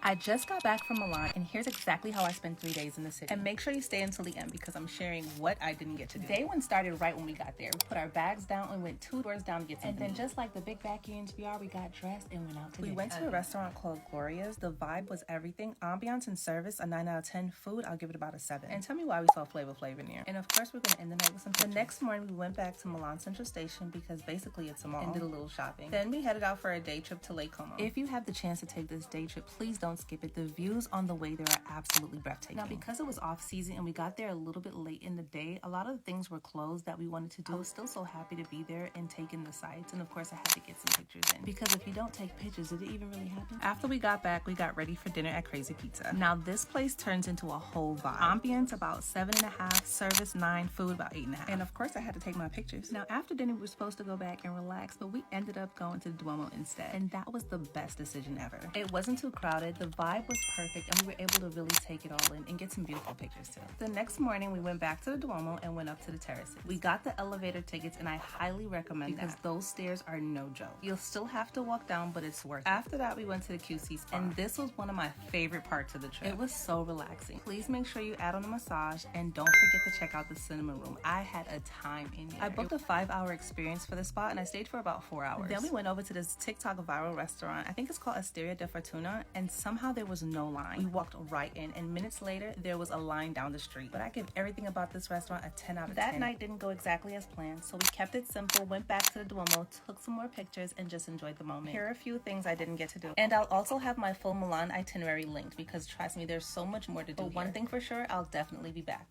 I just got back from Milan, and here's exactly how I spent 3 days in the city. And make sure you stay until the end because I'm sharing what I didn't get to do. Day one started right when we got there. We put our bags down and went 2 doors down to get something. And then just like the big backyards we are, we got dressed and went out to dinner. We went to a restaurant called Gloria's. The vibe was everything. Ambiance and service, a 9 out of 10. Food, I'll give it about a 7. And tell me why we saw Flavor in here. And of course, we're gonna end the night with some pictures. The next morning, we went back to Milan Central Station because basically it's a mall, and did a little shopping. Then we headed out for a day trip to Lake Como. If you have the chance to take this day trip, please don't skip it. The views on the way there are absolutely breathtaking. Now, because it was off season and we got there a little bit late in the day, a lot of the things were closed that we wanted to do. I was still so happy to be there and take in the sights, and of course I had to get some pictures in, because if you don't take pictures, did it even really happen? After we got back, we got ready for dinner at Crazy Pizza. Now this place turns into a whole vibe. Ambience about 7.5, service 9, food about 8.5. And of course I had to take my pictures. Now after dinner we were supposed to go back and relax, but we ended up going to the Duomo instead, and that was the best decision ever. It wasn't too crowded, the vibe was perfect, and we were able to really take it all in and get some beautiful pictures too. The next morning we went back to the Duomo and went up to the terraces. We got the elevator tickets, and I highly recommend because those stairs are no joke. You'll still have to walk down, but it's worth it. After that we went to the QC spa, and this was one of my favorite parts of the trip. It was so relaxing. Please make sure you add on a massage, and don't forget to check out the cinema room. I had a time in here. I booked a 5-hour experience for the spa, and I stayed for about 4 hours. Then we went over to this TikTok viral restaurant. I think it's called Osteria de Fortuna, and somehow there was no line. We walked right in, and minutes later there was a line down the street. But I give everything about this restaurant a 10 out of 10. That night didn't go exactly as planned, so we kept it simple, went back to the Duomo, took some more pictures, and just enjoyed the moment. Here are a few things I didn't get to do, and I'll also have my full Milan itinerary linked because trust me, there's so much more to do. But one thing for sure, I'll definitely be back.